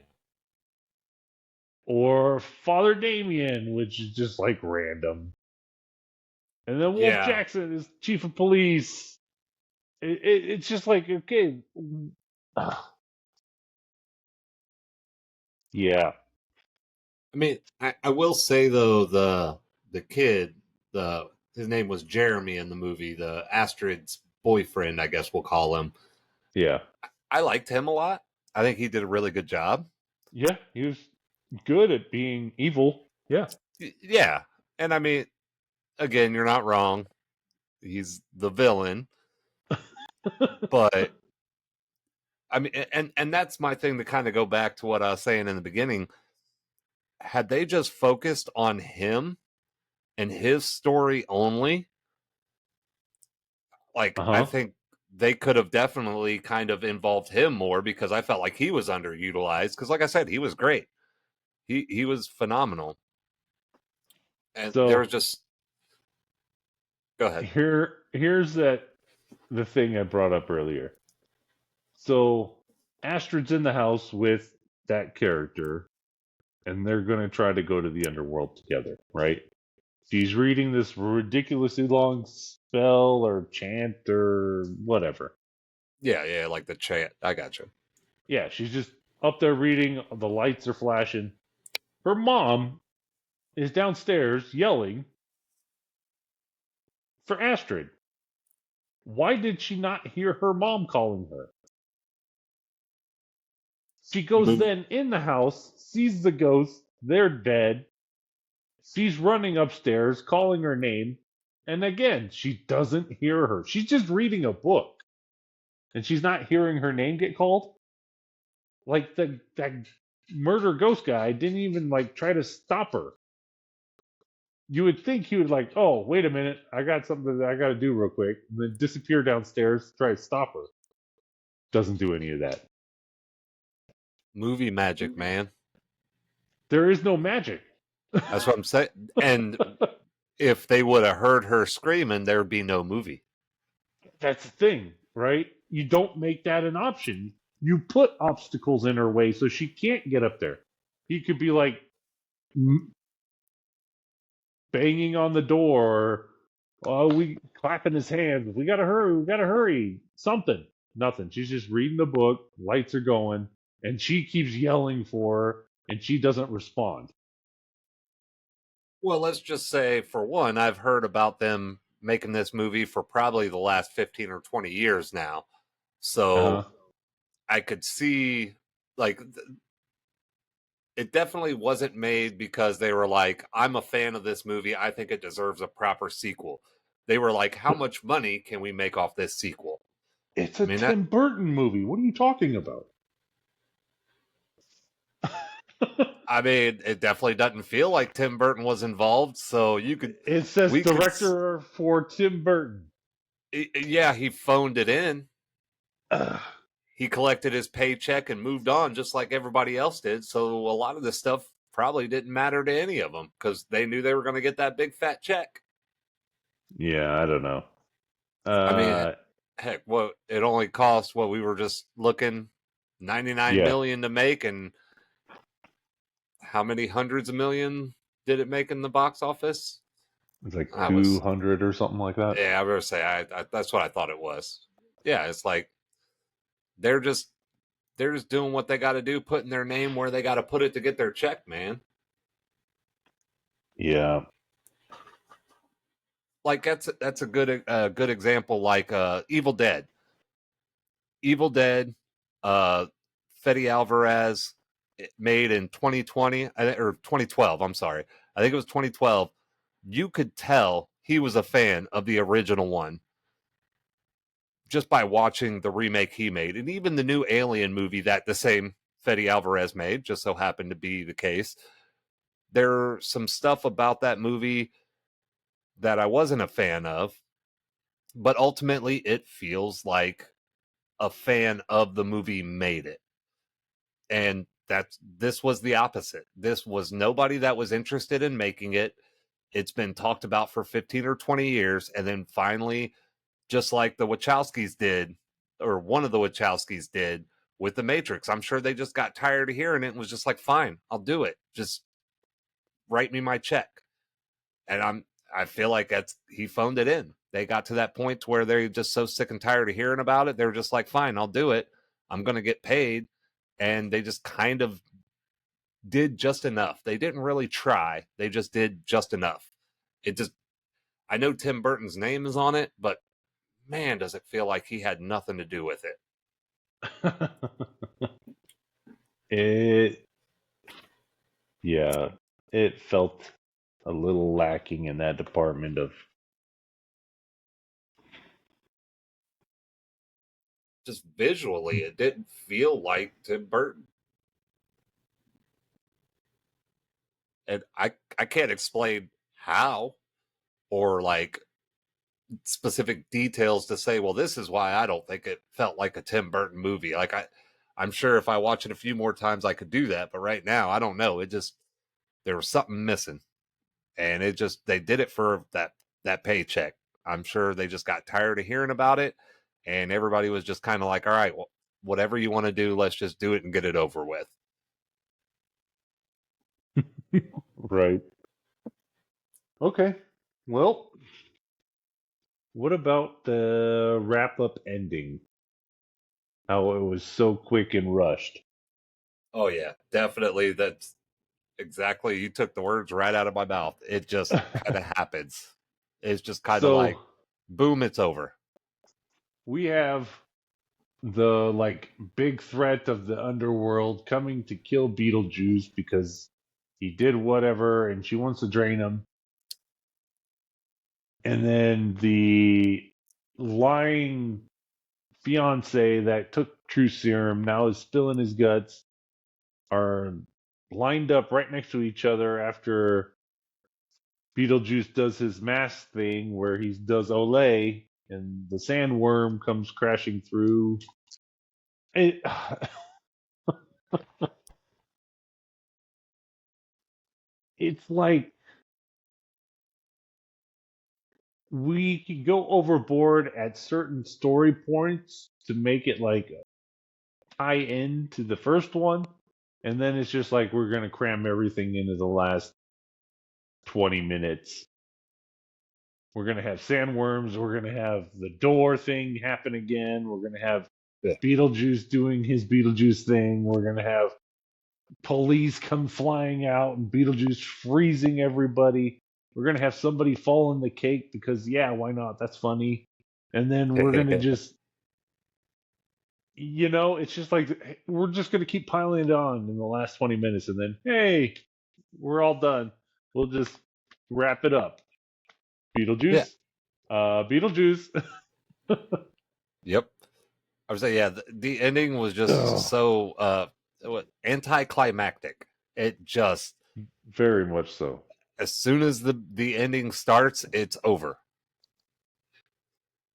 Or Father Damien, which is just like random. And then Wolf Yeah. Jackson is chief of police. It's just like, okay. Yeah. I mean, I will say though, the kid, the his name was Jeremy in the movie, the Astrid's boyfriend, I guess we'll call him. Yeah. I liked him a lot. I think he did a really good job. Yeah. He was good at being evil. Yeah. Yeah. And I mean, again, you're not wrong. He's the villain, but I mean, and that's my thing to kind of go back to what I was saying in the beginning. Had they just focused on him and his story only, like Uh I huh. think they could have definitely kind of involved him more because I felt like he was underutilized. Because, like I said, he was great. He was phenomenal, and there was So just go ahead. here's the thing I brought up earlier. So Astrid's in the house with that character, and they're gonna try to go to the underworld together, right? She's reading this ridiculously long spell or chant or whatever. Yeah, yeah, like the chat. I got you. Yeah, she's just up there reading. The lights are flashing. Her mom is downstairs yelling for Astrid. Why did she not hear her mom calling her? She goes Move. then in the house, sees the ghost, they're dead. She's running upstairs, calling her name, and again, she doesn't hear her. She's just reading a book, and she's not hearing her name get called. Like that murder ghost guy didn't even like try to stop her. You would think he would like, oh, wait a minute, I got something that I got to do real quick, and then disappear downstairs, try to stop her. Doesn't do any of that. Movie magic, man. There is no magic. That's what I'm saying. And if they would have heard her screaming, there would be no movie. That's the thing, right? You don't make that an option. You put obstacles in her way so she can't get up there. He could be like banging on the door, we clapping his hands. We gotta hurry. We gotta hurry. Something. Nothing. She's just reading the book. Lights are going, and she keeps yelling for her, and she doesn't respond. Well, let's just say, for one, I've heard about them making this movie for probably the last 15 or 20 years now. Uh So huh. I could see, like, it definitely wasn't made because they were like, I'm a fan of this movie. I think it deserves a proper sequel. They were like, how much money can we make off this sequel? It's I a mean, that, Tim Burton movie. What are you talking about? I mean, it definitely doesn't feel like Tim Burton was involved. So It says we could, director for Tim Burton. yeah, he phoned it in. Ugh. He collected his paycheck and moved on just like everybody else did. So a lot of this stuff probably didn't matter to any of them because they knew they were going to get that big fat check. Yeah, I don't know. I mean, Uh, heck, what it only cost, what we were just looking, 99 yeah, million to make, and how many hundreds of million did it make in the box office? it's like I was, 200 or something like that. yeah, I better say, I that's what I thought it was. Yeah, it's like they're just they're just doing what they got to do, putting their name where they got to put it to get their check, man. Yeah. Like that's a good example. Like Evil Dead, Evil Dead, uh, Fede Alvarez, made in 2020 or 2012. I'm sorry, I think it was 2012. You could tell he was a fan of the original one just by watching the remake he made, and even the new Alien movie that the same Fede Alvarez made, just so happened to be the case. There's some stuff about that movie that I wasn't a fan of, but ultimately it feels like a fan of the movie made it. And this was the opposite. This was nobody that was interested in making it. It's been talked about for 15 or 20 years, and then finally, just like the Wachowskis did, or one of the Wachowskis did with the Matrix, I'm sure they just got tired of hearing it and was just like, fine, I'll do it, just write me my check. And I feel like he phoned it in. They got to that point where they're just so sick and tired of hearing about it, they're just like, fine, I'll do it, I'm going to get paid. And they just kind of did just enough. They didn't really try, they just did just enough. It just, I know Tim Burton's name is on it, but man, does it feel like he had nothing to do with it. It, yeah, it felt a little lacking in that department of. Just visually, it didn't feel like Tim Burton. And I can't explain how, or like specific details to say, well, this is why I don't think it felt like a Tim Burton movie. Like I'm sure if I watch it a few more times I could do that, but right now I don't know. It just, there was something missing. And it just, they did it for that paycheck. I'm sure they just got tired of hearing about it, and everybody was just kind of like, all right, well, whatever you want to do, let's just do it and get it over with. Right. Okay. Well, what about the wrap up ending? How it was so quick and rushed. Oh yeah, definitely. That's exactly, you took the words right out of my mouth. It just kind of happens. It's just kind of like, So boom, it's over. we have the like big threat of the underworld coming to kill Beetlejuice because he did whatever and she wants to drain him. And then the lying fiance that took True Serum now is spilling his guts are lined up right next to each other after Beetlejuice does his mask thing where he does Olay and the sandworm comes crashing through. It, it's like we could go overboard at certain story points to make it like tie in to the first one, and then it's just like we're gonna cram everything into the last 20 minutes. We're gonna have sandworms. We're gonna have the door thing happen again. We're gonna have Yeah. Beetlejuice doing his Beetlejuice thing. We're gonna have police come flying out and Beetlejuice freezing everybody. We're gonna have somebody fall in the cake because yeah, why not? That's funny. And then we're gonna just, it's just like we're just gonna keep piling it on in the last 20 minutes, and then hey, we're all done. We'll just wrap it up. Yeah. Beetlejuice, Beetlejuice. Yep. I would say, yeah, the ending was just Oh, so anticlimactic. It just, very much so. as soon as the ending starts, it's over.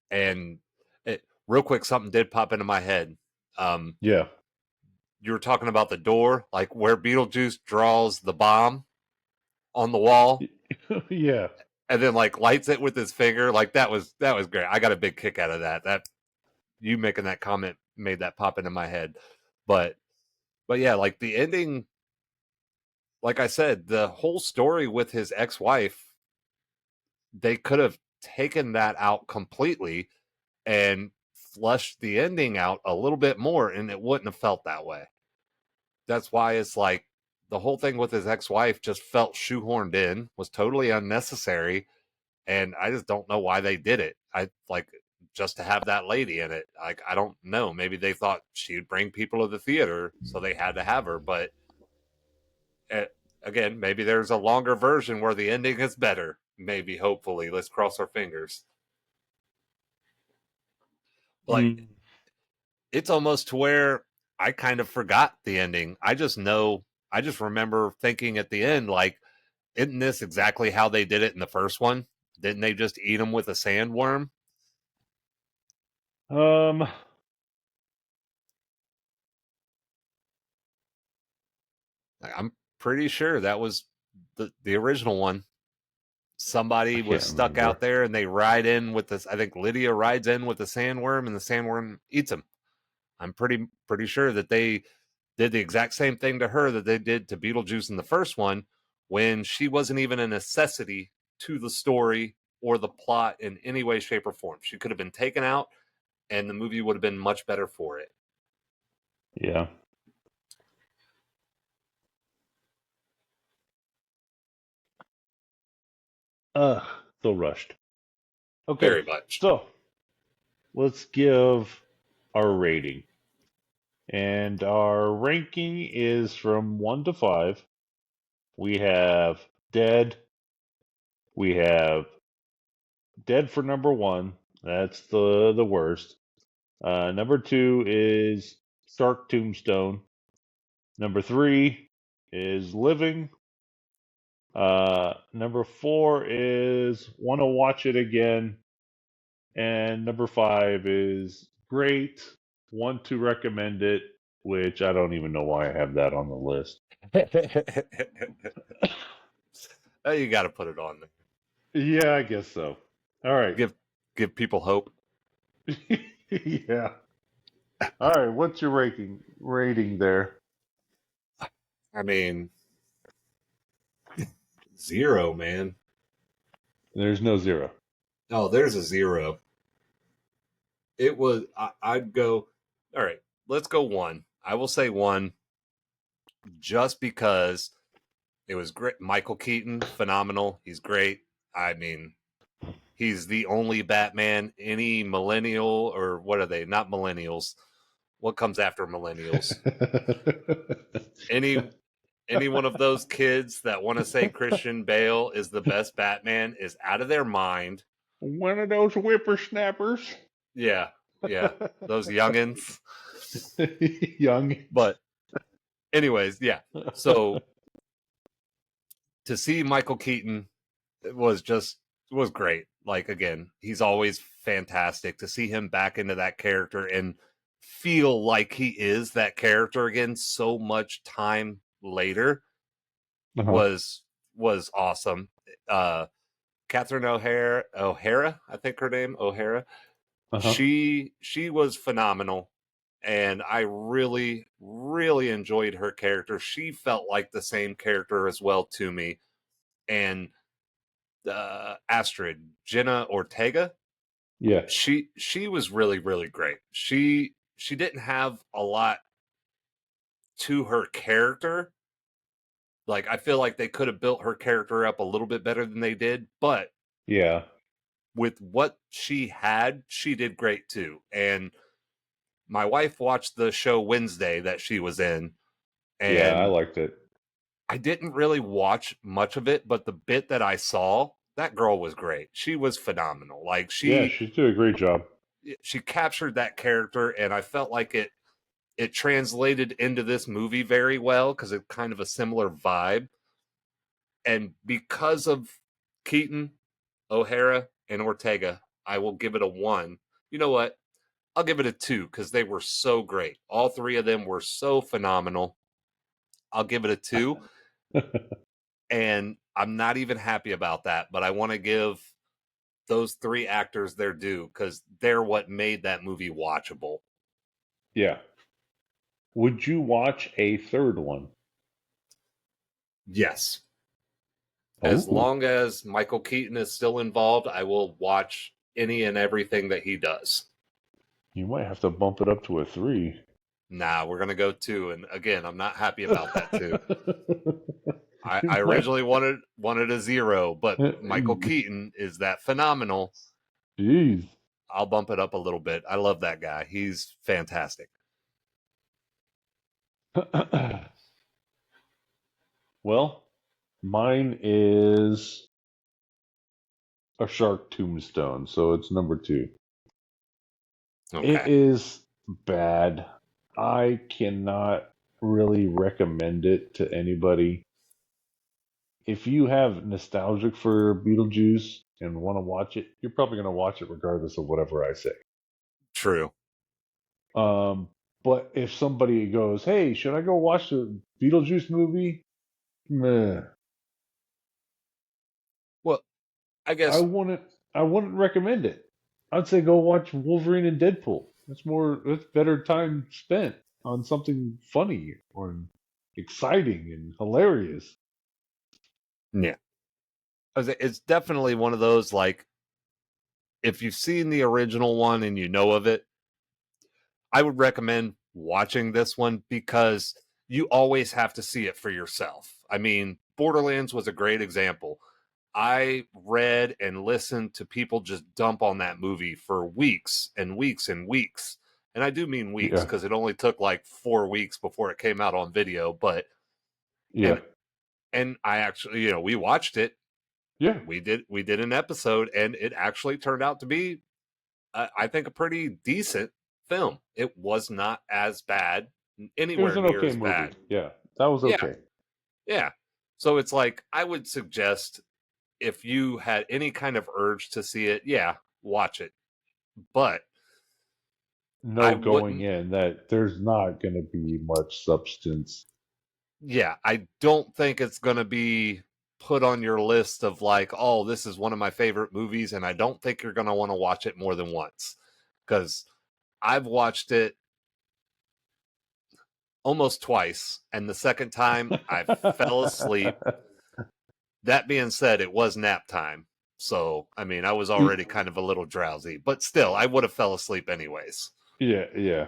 And real quick, something did pop into my head. Um, Yeah, you were talking about the door, like where Beetlejuice draws the bomb on the wall, yeah. and then like lights it with his finger. Like that was great. I got a big kick out of that. That, you making that comment made that pop into my head. But yeah, like the ending, like I said, the whole story with his ex-wife, they could have taken that out completely and flushed the ending out a little bit more, and it wouldn't have felt that way. That's why it's like the whole thing with his ex-wife just felt shoehorned in, was totally unnecessary, and I just don't know why they did it. I like, just to have that lady in it. Like, I don't know. Maybe they thought she'd bring people to the theater, so they had to have her. But uh, again, maybe there's a longer version where the ending is better. Maybe, hopefully, let's cross our fingers. Like, Mm. it's almost to where I kind of forgot the ending. I just remember thinking at the end, like, isn't this exactly how they did it in the first one? Didn't they just eat him with a sandworm? Um, I'm pretty sure that was the original one. I Somebody was can't stuck out remember. there and they ride in with this. I think Lydia rides in with the sandworm and the sandworm eats him. I'm pretty sure that they did the exact same thing to her that they did to Beetlejuice in the first one when she wasn't even a necessity to the story or the plot in any way, shape, or form. She could have been taken out and the movie would have been much better for it. Yeah. Ugh, so rushed. Okay, Very much. so let's give our rating. And our ranking is from 1 to 5. We have Dead. We have Dead for number 1. That's the worst. Number 2 is Shark Tombstone. Number 3 is Living. Number 4 is Want to Watch It Again. And number 5 is Great. Want to Recommend It, which I don't even know why I have that on the list. You got to put it on there. Yeah, I guess so. All right. Give give people hope. Yeah. All right. What's your rating there? I mean, 0, man. There's no 0. Oh, there's a 0. It was. I'd go. All right, let's go 1. I will say 1, just because it was great. Michael Keaton, phenomenal. He's great. I mean, he's the only Batman any millennial, or what are they? Not millennials. What comes after millennials? Any any one of those kids that want to say Christian Bale is the best Batman is out of their mind. One of those whippersnappers. Yeah, yeah, those youngins. Young. But anyways, yeah. So to see Michael Keaton was great. Like, again, he's always fantastic. To see him back into that character and feel like he is that character again so much time later Uh-huh. was awesome. Uh Catherine O'Hara, I think her name, O'Hara. Uh-huh. She was phenomenal, and I really enjoyed her character. She felt like the same character as well to me. And Astrid, Jenna Ortega, Yeah. she was really great. She didn't have a lot to her character. Like, I feel like they could have built her character up a little bit better than they did, but Yeah. with what she had, she did great too. And my wife watched the show Wednesday that she was in, Yeah, I and liked it. I didn't really watch much of it, but the bit that I saw, that girl was great. She was phenomenal. Like, Yeah, she did a great job. she captured that character, and I felt like it translated into this movie very well because it's kind of a similar vibe. And because of Keaton, O'Hara, and Ortega, I will give it a 1. You know what? I'll give it a 2 because they were so great. All 3 of them were so phenomenal. I'll give it a 2. And I'm not even happy about that, but I want to give those 3 actors their due because they're what made that movie watchable. Yeah. Would you watch a third one? Yes. As Oh, long as Michael Keaton is still involved, I will watch any and everything that he does. you might have to bump it up to a 3. Nah, we're gonna go 2, and again, I'm not happy about that too. I You might. originally wanted a 0, but Michael Keaton is that phenomenal. Jeez. I'll bump it up a little bit. I love that guy. He's fantastic. Well, mine is a shark tombstone, so it's number 2. It Okay. is bad. I cannot really recommend it to anybody. If you have nostalgic for Beetlejuice and want to watch it, you're probably going to watch it regardless of whatever I say. True. Um, but if somebody goes, "Hey, should I go watch the Beetlejuice movie?" Meh. Well, I I guess wouldn't. I wouldn't recommend it. I'd say go watch Wolverine and Deadpool. That's more. That's better time spent on something funny or exciting and hilarious. yeah. It's definitely one of those, like, if you've seen the original one and you know of it, I would recommend watching this one because you always have to see it for yourself. I mean, Borderlands was a great example. I read and listened to people just dump on that movie for weeks and weeks and weeks. And I do mean weeks Yeah, because it only took like 4 weeks before it came out on video. But yeah, and and I actually, we watched it. yeah. We did an episode, and it actually turned out to be, I think, a pretty decent film. It was not as bad, It was anywhere an near okay as movie. bad. Yeah, that was Yeah, okay. yeah. So it's like, I would suggest, if you had any kind of urge to see it, yeah, watch it. But I No going wouldn't. in that there's not going to be much substance. Yeah, I don't think it's going to be put on your list of like, oh, this is one of my favorite movies, and I don't think you're going to want to watch it more than once, because I've watched it almost twice, and the second time I fell asleep. That being said, it was nap time. So, I mean, I was already kind of a little drowsy, but still, I would have fell asleep anyways. Yeah, yeah.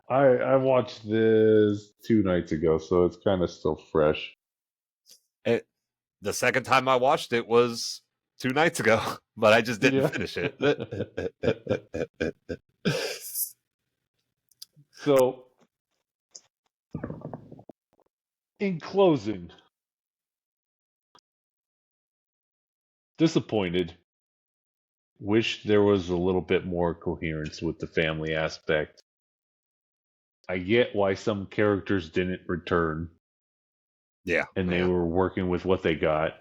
I watched this 2 nights ago, so it's kind of still fresh. It, the second time I watched it was 2 nights ago, but I just didn't Yeah. finish it. So, in closing, disappointed. Wish there was a little bit more coherence with the family aspect. I get why some characters didn't return Yeah, and they yeah. were working with what they got,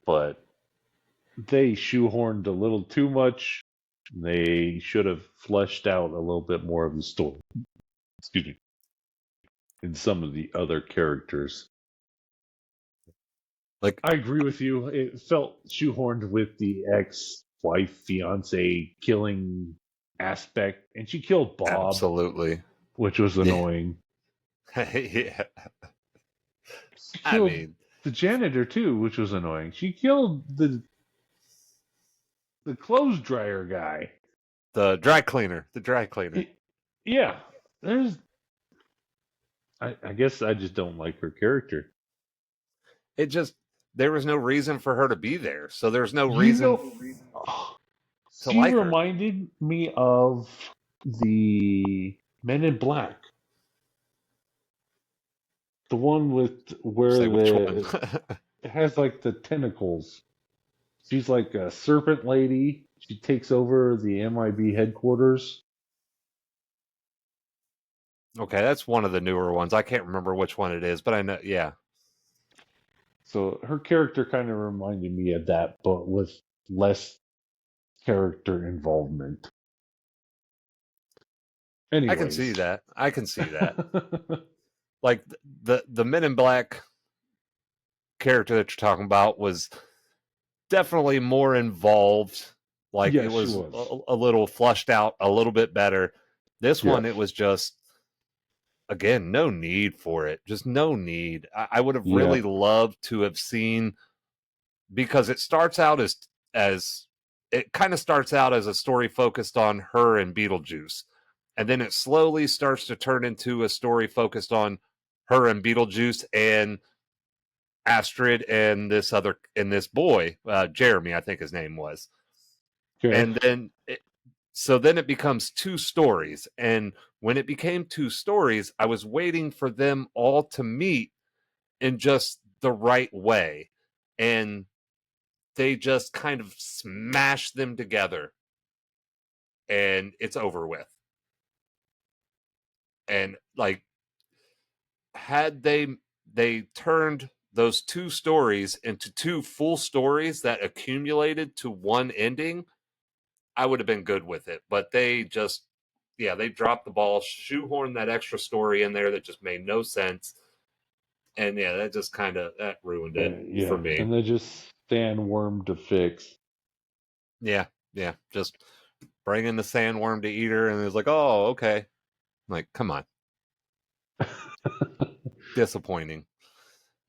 but they shoehorned a little too much. They should have fleshed out a little bit more of the story. Excuse me. In some of the other characters. Like, I agree with you. It felt shoehorned with the ex-wife, fiance killing aspect, and she killed Bob, absolutely. which was Yeah. annoying. Yeah. She I killed mean, the janitor too, which was annoying. She killed the clothes dryer guy. the dry cleaner, the dry cleaner. Y- Yeah, there's. I guess I just don't like her character. It just, there was no reason for her to be there. So there's no You reason know, to she like her. reminded me of the Men in Black, the one with where Say which one? it has like the tentacles. She's like a serpent lady. She takes over the MIB headquarters. Okay, that's one of the newer ones. I can't remember which one it is, but I know. Yeah, So her character kind of reminded me of that, but with less character involvement. I can see Anyways. that. I can see that. Like, the Men in Black character that you're talking about was definitely more involved. Like, it Yes, she was was. a little flushed out, a little bit better. This one, Yes. it was just, again, no need for it. Just no need. I would have Yeah. really loved to have seen, because it starts out as it kind of starts out as a story focused on her and Beetlejuice, and then it slowly starts to turn into a story focused on her and Beetlejuice and Astrid and this boy, Jeremy, I think his name was. Okay. And then so then it becomes two stories, and when it became two stories, I was waiting for them all to meet in just the right way, and they just kind of smash them together, and it's over with. And like, had they turned those two stories into two full stories that accumulated to one ending, I would have been good with it. But they just, yeah, they dropped the ball, shoehorned that extra story in there that just made no sense. And yeah, that just kind of that ruined it for Yeah, me. and they just sandworm to fix. Yeah, yeah, just bring in the sandworm to eat her, and it's like, oh, okay. Like, come on, disappointing.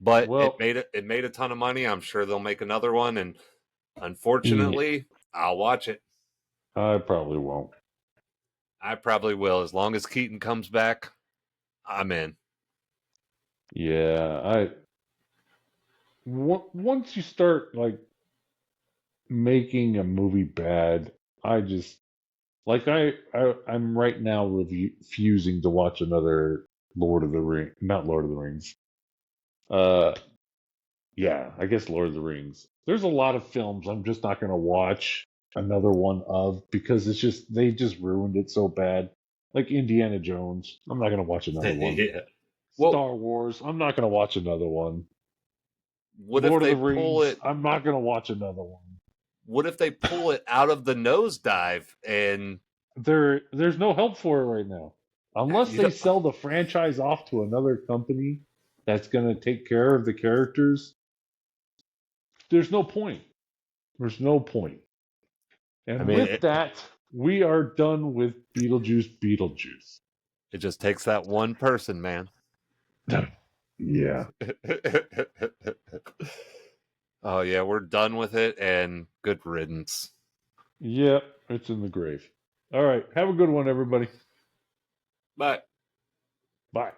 But Well, it made a ton of money. I'm sure they'll make another one, and yeah, unfortunately, I'll watch it. I probably won't. I probably will. As long as Keaton comes back, I'm in. Yeah, once you start like making a movie bad, I just like I'm right now refusing to watch another Lord of the Ring, not Lord of the Rings. Uh, yeah, I guess Lord of the Rings. There's a lot of films I'm just not going to watch another one of because it's just they just ruined it so bad. Like Indiana Jones, I'm not going to watch another one. Yeah. Well, Star Wars, I'm not going to watch another one. what if Lord of they the pull Rings, it? I'm not going to watch another one. What if they pull it out of the nosedive and There's no help for it right now. Unless you they know? sell the franchise off to another company that's going to take care of the characters, there's no point. There's no point. I And mean, with that, we are done with Beetlejuice. it just takes that one person, man. Yeah. Oh yeah, we're done with it, and good riddance. Yep, it's in the grave. All right. Have a good one, everybody. Bye. Bye.